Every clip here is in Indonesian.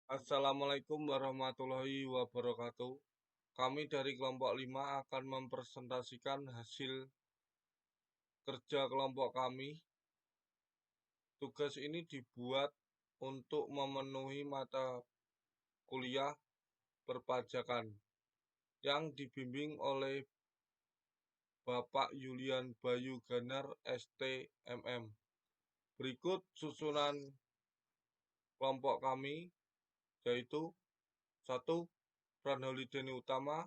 Assalamualaikum warahmatullahi wabarakatuh. Kami dari kelompok 5 akan mempresentasikan hasil kerja kelompok kami. Tugas ini dibuat untuk memenuhi mata kuliah perpajakan yang dibimbing oleh Bapak Yulian Bayu Ganar STMM. Berikut susunan kelompok kami, yaitu 1. Fran Holideni Utama,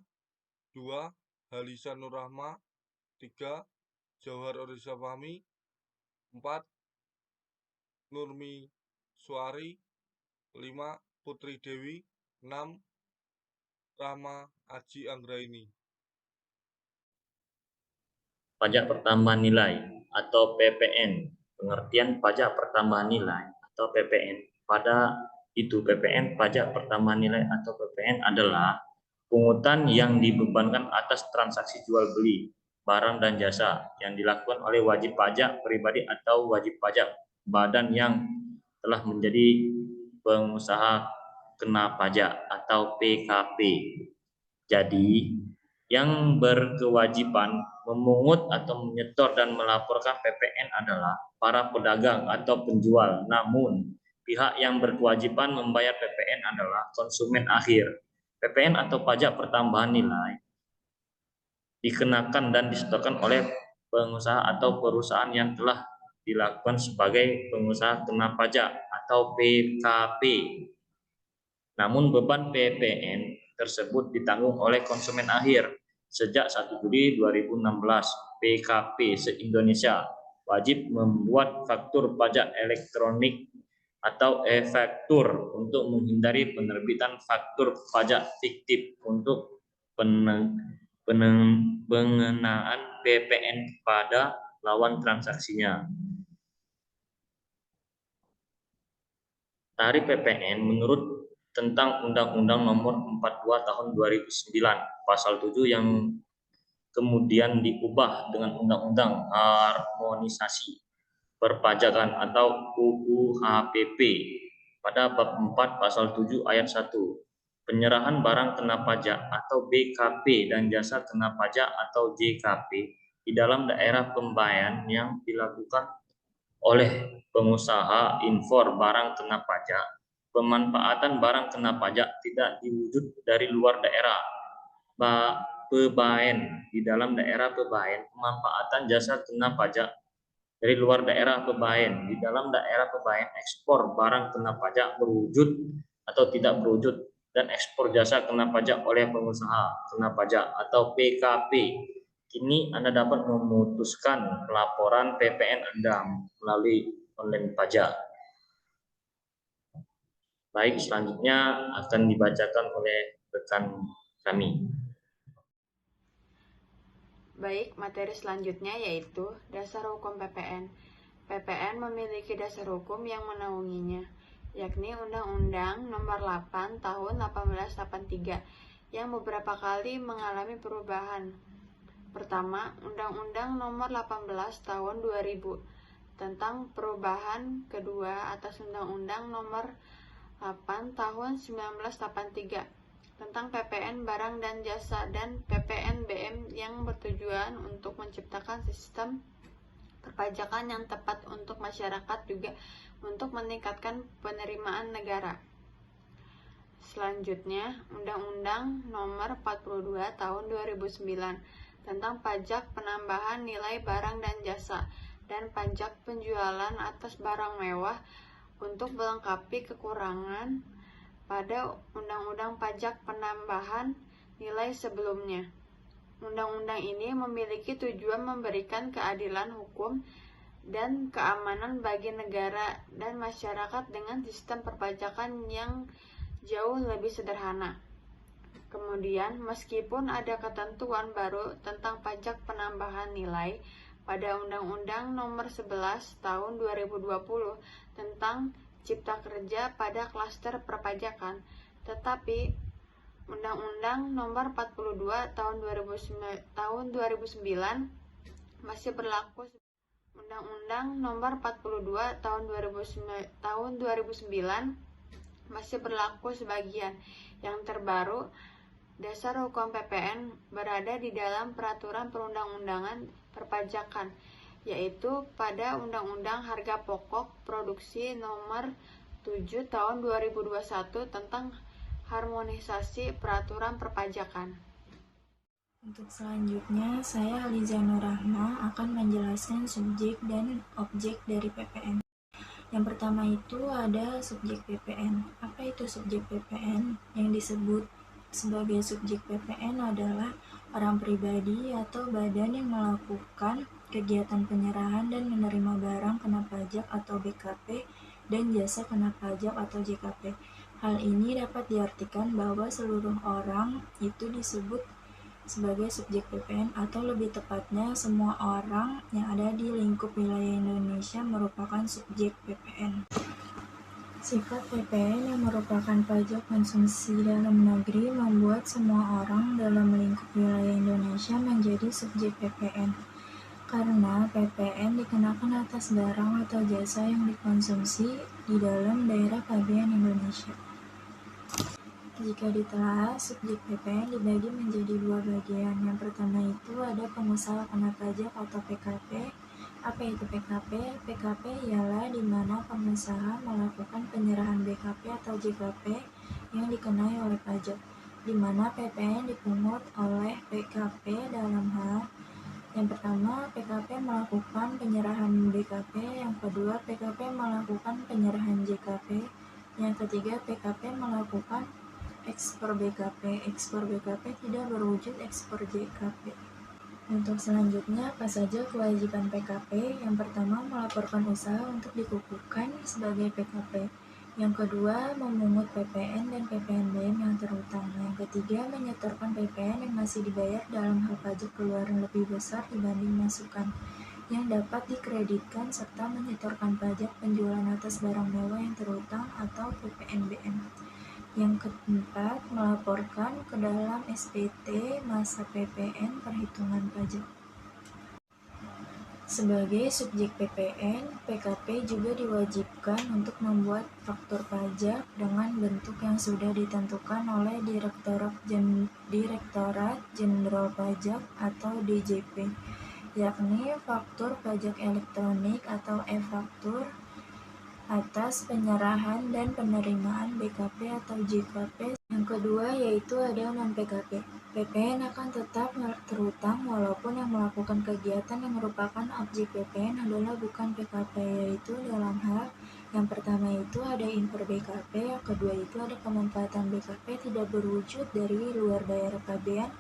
2. Halisa Nurrahma, 3. Jauhar Orisa Fahmi, 4. Nurmi Suari, 5. Putri Dewi, 6. Rahma Aji Anggraini. Pajak pertambahan nilai atau PPN. Pengertian pajak pertambahan nilai atau PPN. Pada itu PPN, pajak pertambahan nilai atau PPN adalah pungutan yang dibebankan atas transaksi jual beli barang dan jasa yang dilakukan oleh wajib pajak pribadi atau wajib pajak badan yang telah menjadi pengusaha kena pajak atau PKP. Jadi, yang berkewajiban memungut atau menyetor dan melaporkan PPN adalah para pedagang atau penjual. Namun, pihak yang berkewajiban membayar PPN adalah konsumen akhir. PPN atau pajak pertambahan nilai dikenakan dan disetorkan oleh pengusaha atau perusahaan yang telah dilakukan sebagai pengusaha kena pajak atau PKP. Namun beban PPN tersebut ditanggung oleh konsumen akhir. Sejak 1 Juli 2016, PKP se-Indonesia wajib membuat faktur pajak elektronik atau e-faktur untuk menghindari penerbitan faktur pajak fiktif untuk pengenaan PPN pada lawan transaksinya. Tarif PPN menurut tentang Undang-Undang Nomor 42 Tahun 2009 Pasal 7 yang kemudian diubah dengan Undang-Undang Harmonisasi Perpajakan atau UU HPP pada bab 4 Pasal 7 ayat 1. Penyerahan barang kena pajak atau BKP dan jasa kena pajak atau JKP di dalam daerah pembayaran yang dilakukan oleh pengusaha impor barang kena pajak. Pemanfaatan barang kena pajak tidak diwujud dari luar daerah pebaen di dalam daerah pebaen. Pemanfaatan jasa kena pajak dari luar daerah pebaen di dalam daerah pebaen. Ekspor barang kena pajak berwujud atau tidak berwujud dan ekspor jasa kena pajak oleh pengusaha kena pajak atau PKP. Kini Anda dapat memutuskan pelaporan PPN Anda melalui online pajak. Baik, selanjutnya akan dibacakan oleh rekan kami. Baik, materi selanjutnya yaitu dasar hukum PPN. PPN memiliki dasar hukum yang menaunginya, yakni Undang-Undang Nomor 8 Tahun 1883 yang beberapa kali mengalami perubahan. Pertama, Undang-Undang Nomor 18 Tahun 2000 tentang perubahan kedua atas Undang-Undang Nomor 8 Tahun 1983 tentang PPN barang dan jasa dan PPNBM yang bertujuan untuk menciptakan sistem perpajakan yang tepat untuk masyarakat juga untuk meningkatkan penerimaan negara. Selanjutnya, Undang-Undang Nomor 42 Tahun 2009 tentang pajak penambahan nilai barang dan jasa dan pajak penjualan atas barang mewah untuk melengkapi kekurangan pada Undang-Undang Pajak Penambahan Nilai sebelumnya. Undang-undang ini memiliki tujuan memberikan keadilan hukum dan keamanan bagi negara dan masyarakat dengan sistem perpajakan yang jauh lebih sederhana. Kemudian, meskipun ada ketentuan baru tentang pajak penambahan nilai pada Undang-Undang Nomor 11 Tahun 2020 tentang Cipta Kerja pada klaster perpajakan, tetapi Undang-Undang Nomor 42 Tahun 2009 masih berlaku. Undang-Undang Nomor 42 Tahun 2009 masih berlaku sebagian. Yang terbaru, dasar hukum PPN berada di dalam peraturan perundang-undangan perpajakan, yaitu pada Undang-Undang Harga Pokok Produksi Nomor 7 Tahun 2021 tentang harmonisasi peraturan perpajakan. Untuk selanjutnya, saya Aliza Nurrahma akan menjelaskan subjek dan objek dari PPN. Yang pertama itu ada subjek PPN. Apa itu subjek PPN? Yang disebut sebagai subjek PPN adalah orang pribadi atau badan yang melakukan kegiatan penyerahan dan menerima barang kena pajak atau BKP dan jasa kena pajak atau JKP. Hal ini dapat diartikan bahwa seluruh orang itu disebut sebagai subjek PPN, atau lebih tepatnya semua orang yang ada di lingkup wilayah Indonesia merupakan subjek PPN. Sifat PPN yang merupakan pajak konsumsi dalam negeri membuat semua orang dalam lingkup wilayah Indonesia menjadi subjek PPN. Karena PPN dikenakan atas barang atau jasa yang dikonsumsi di dalam daerah pabean Indonesia. Jika ditelaah, subjek PPN dibagi menjadi dua bagian. Yang pertama itu ada pengusaha kena pajak atau PKP. Apa itu PKP? PKP ialah di mana pengusaha melakukan penyerahan BKP atau JKP yang dikenai oleh pajak, di mana PPN dipungut oleh PKP dalam hal yang pertama, PKP melakukan penyerahan BKP, yang kedua, PKP melakukan penyerahan JKP, yang ketiga, PKP melakukan ekspor BKP. Ekspor BKP tidak berwujud ekspor JKP. Untuk selanjutnya, apa saja kewajiban PKP? Yang pertama, melaporkan usaha untuk dikukuhkan sebagai PKP. Yang kedua, memungut PPN dan PPNBM yang terhutang. Yang ketiga, menyetorkan PPN yang masih dibayar dalam hal pajak keluaran lebih besar dibanding masukan yang dapat dikreditkan serta menyetorkan pajak penjualan atas barang mewah yang terhutang atau PPNBM. Yang keempat, melaporkan ke dalam SPT masa PPN perhitungan pajak. Sebagai subjek PPN, PKP juga diwajibkan untuk membuat faktur pajak dengan bentuk yang sudah ditentukan oleh Direktorat Jenderal Pajak atau DJP, yakni faktur pajak elektronik atau e-faktur atas penyerahan dan penerimaan BKP atau JKP. Yang kedua yaitu ada non-PKP. PPN akan tetap terhutang walaupun yang melakukan kegiatan yang merupakan objek PPN adalah bukan PKP, yaitu dalam hal yang pertama itu ada impor BKP, yang kedua itu ada pemanfaatan BKP tidak berwujud dari luar daerah pabean,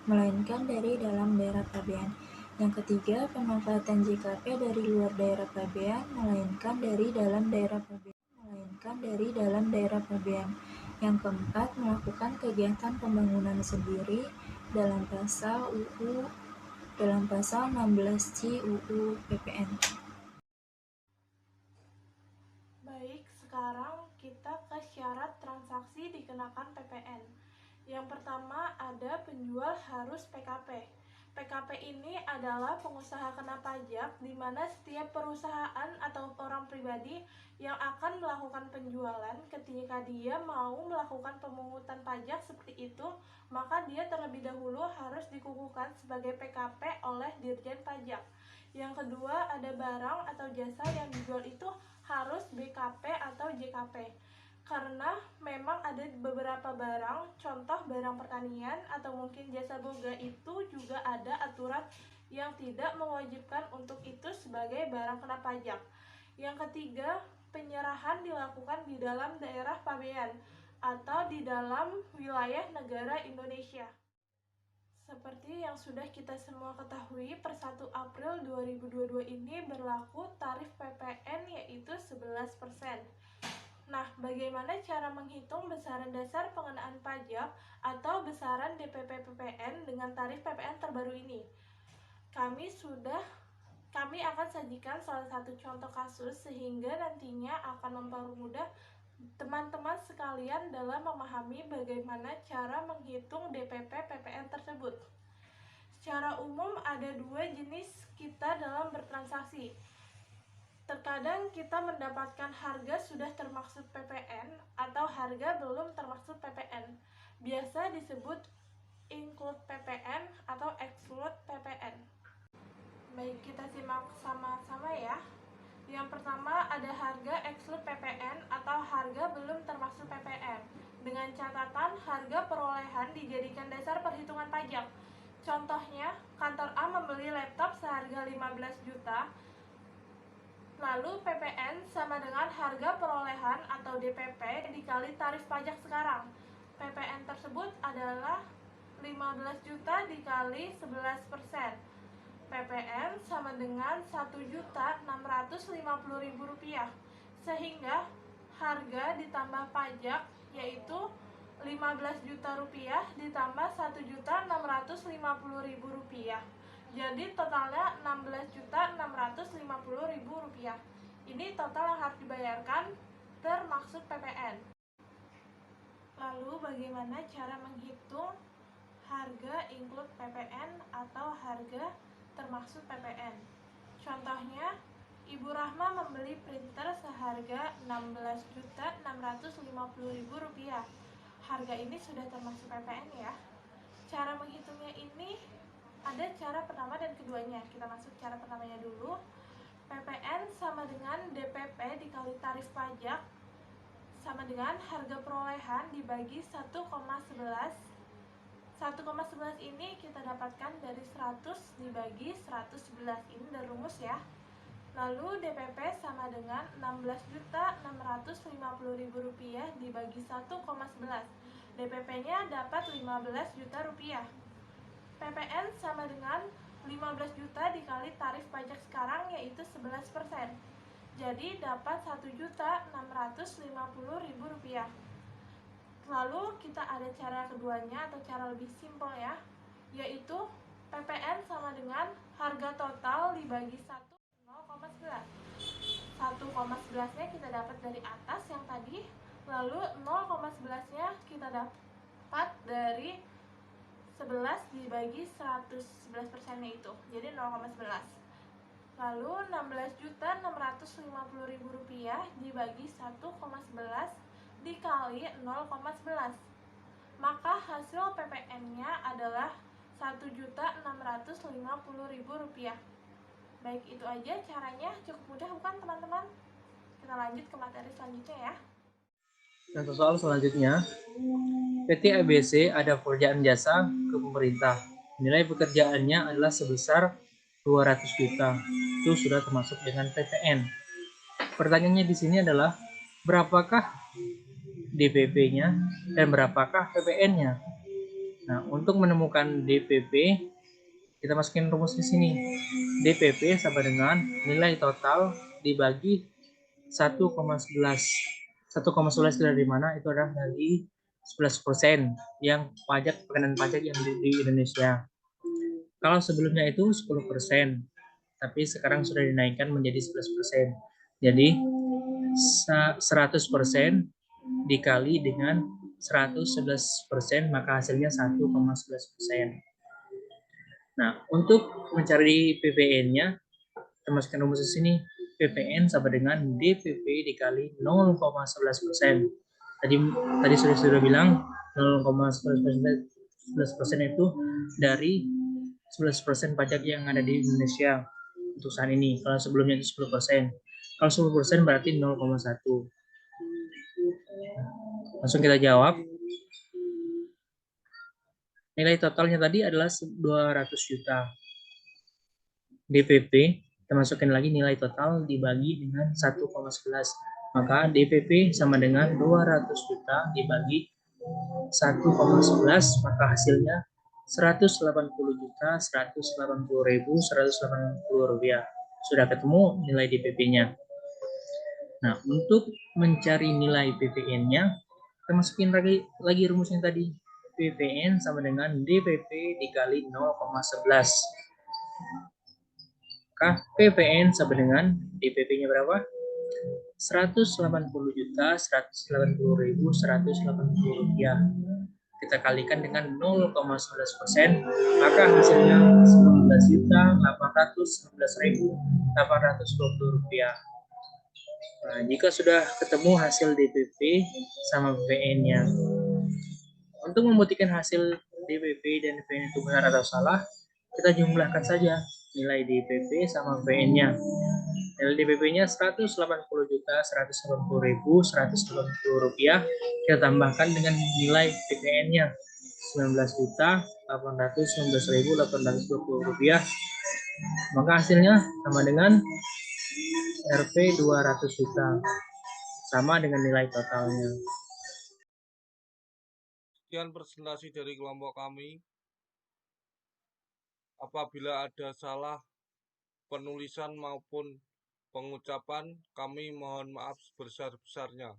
melainkan dari dalam daerah pabean. Yang ketiga, pemanfaatan JKP dari luar daerah pabean, melainkan dari dalam daerah pabean. Yang keempat, melakukan kegiatan pembangunan sendiri dalam pasal 16C UU PPN. Baik, sekarang kita ke syarat transaksi dikenakan PPN. Yang pertama ada penjual harus PKP. PKP ini adalah pengusaha kena pajak di mana setiap perusahaan atau orang pribadi yang akan melakukan penjualan ketika dia mau melakukan pemungutan pajak seperti itu, maka dia terlebih dahulu harus dikukuhkan sebagai PKP oleh Dirjen Pajak. Yang kedua ada barang atau jasa yang dijual itu harus BKP atau JKP. Karena memang ada beberapa barang, contoh barang pertanian atau mungkin jasa boga itu juga ada aturan yang tidak mewajibkan untuk itu sebagai barang kena pajak. Yang ketiga, penyerahan dilakukan di dalam daerah pabean atau di dalam wilayah negara Indonesia. Seperti yang sudah kita semua ketahui, per 1 April 2022 ini berlaku tarif PPN yaitu 11%. Nah, bagaimana cara menghitung besaran dasar pengenaan pajak atau besaran DPP PPN dengan tarif PPN terbaru ini? Kami akan sajikan salah satu contoh kasus sehingga nantinya akan mempermudah teman-teman sekalian dalam memahami bagaimana cara menghitung DPP PPN tersebut. Secara umum ada dua jenis kita dalam bertransaksi. Terkadang kita mendapatkan harga sudah termaksud PPN atau harga harga belum termasuk PPN. Biasa disebut include PPN atau exclude PPN. Baik, kita simak sama-sama ya. Yang pertama ada harga exclude PPN atau harga belum termasuk PPN. Dengan catatan harga perolehan dijadikan dasar perhitungan pajak. Contohnya, kantor A membeli laptop seharga 15 juta. Lalu PPN sama dengan harga perolehan atau DPP dikali tarif pajak sekarang. PPN tersebut adalah 15 juta dikali 11%. PPN sama dengan Rp1.650.000. Sehingga harga ditambah pajak yaitu Rp15 juta ditambah Rp1.650.000. Jadi totalnya Rp16.650.000. Ini total yang harus dibayarkan termaksud PPN. Lalu bagaimana cara menghitung harga include PPN atau harga termaksud PPN? Contohnya, Ibu Rahma membeli printer seharga Rp16.650.000. Harga ini sudah termasuk PPN ya. Cara menghitungnya ini ada cara pertama dan keduanya. Kita masuk cara pertamanya dulu. PPN sama dengan DPP dikali tarif pajak sama dengan harga perolehan dibagi 1,11. 1,11 ini kita dapatkan dari 100 dibagi 111. Ini dari rumus ya. Lalu DPP sama dengan Rp16.650.000 dibagi 1,11. DPP-nya dapat Rp15 juta. PPN sama dengan 15 juta dikali tarif pajak sekarang yaitu 11%. Jadi dapat Rp1.650.000. Lalu kita ada cara keduanya atau cara lebih simpel ya, yaitu PPN sama dengan harga total dibagi 1, 0,11. 1,11 nya kita dapat dari atas yang tadi, lalu 0,11 nya kita dapat dari 11 dibagi 111% nya itu, jadi 0,11. Lalu Rp16.650.000 dibagi 1,11 dikali 0,11. Maka hasil PPN-nya adalah Rp1.650.000. Baik, itu aja caranya. Cukup mudah bukan teman-teman? Kita lanjut ke materi selanjutnya ya. Contoh soal selanjutnya, PT ABC ada pekerjaan jasa ke pemerintah. Nilai pekerjaannya adalah sebesar 200 juta. Itu sudah termasuk dengan PPN. Pertanyaannya di sini adalah berapakah DPP-nya dan berapakah PPN-nya. Nah, untuk menemukan DPP, kita masukin rumus di sini. DPP sama dengan nilai total dibagi 1,11. 1,11 dari mana? Itu adalah dari 11% yang pengenaan pajak yang di Indonesia. Kalau sebelumnya itu 10%, tapi sekarang sudah dinaikkan menjadi 11%. Jadi 100% dikali dengan 111%, maka hasilnya 1,11%. Nah, untuk mencari PPN-nya, kita masukkan rumus di sini. PPN sama dengan DPP dikali 0,11%. Tadi sudah bilang 0,11% itu dari 11% pajak yang ada di Indonesia untuk saat ini. Kalau sebelumnya itu 10%. Kalau 10% berarti 0,1. Langsung kita jawab. Nilai totalnya tadi adalah 200 juta. DPP, kita masukkan lagi nilai total dibagi dengan 1,11. Maka DPP sama dengan 200 juta dibagi 1,11, maka hasilnya 180.180.180 rupiah. Sudah ketemu nilai DPP-nya. Nah, untuk mencari nilai PPN-nya, kita masukin lagi rumusnya tadi. PPN sama dengan DPP dikali 0,11. Maka PPN sama dengan DPP-nya berapa? 180.180.180 rupiah. Kita kalikan dengan 0,11%, maka hasilnya 19.811.820 rupiah. Nah, jika sudah ketemu hasil DPP sama PPN-nya, untuk membuktikan hasil DPP dan PPN itu benar atau salah, kita jumlahkan saja nilai DPP sama PPN-nya. Nilai DPP-nya 180.180.180 rupiah, kita tambahkan dengan nilai PPN-nya 19.819.820 rupiah, maka hasilnya sama dengan Rp 200 juta, sama dengan nilai totalnya. Sekian presentasi dari kelompok kami. Apabila ada salah penulisan maupun pengucapan, kami mohon maaf sebesar-besarnya.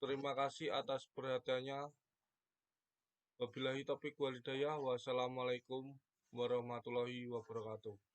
Terima kasih atas perhatiannya. Wabillahi taufiq wal hidayah. Wassalamualaikum warahmatullahi wabarakatuh.